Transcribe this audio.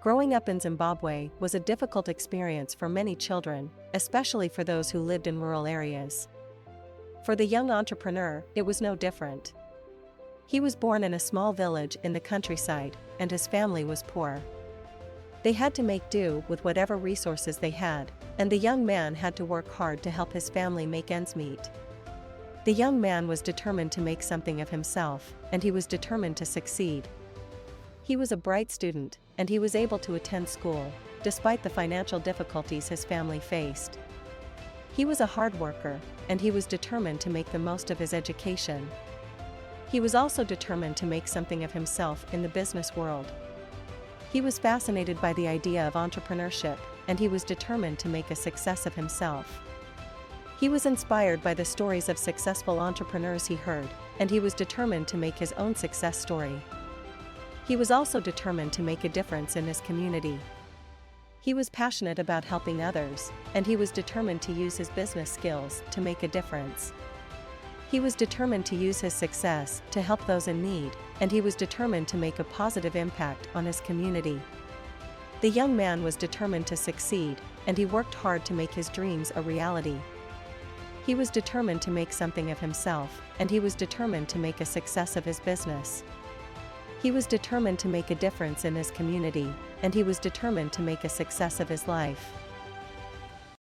Growing up in Zimbabwe was a difficult experience for many children, especially for those who lived in rural areas. For the young entrepreneur, it was no different. He was born in a small village in the countryside, and his family was poor. They had to make do with whatever resources they had, and the young man had to work hard to help his family make ends meet. The young man was determined to make something of himself, and he was determined to succeed. He was a bright student, and he was able to attend school, despite the financial difficulties his family faced. He was a hard worker, and he was determined to make the most of his education. He was also determined to make something of himself in the business world. He was fascinated by the idea of entrepreneurship, and he was determined to make a success of himself. He was inspired by the stories of successful entrepreneurs he heard, and he was determined to make his own success story. He was also determined to make a difference in his community. He was passionate about helping others, and he was determined to use his business skills to make a difference. He was determined to use his success to help those in need, and he was determined to make a positive impact on his community. The young man was determined to succeed, and he worked hard to make his dreams a reality. He was determined to make something of himself, and he was determined to make a success of his business. He was determined to make a difference in his community, and he was determined to make a success of his life.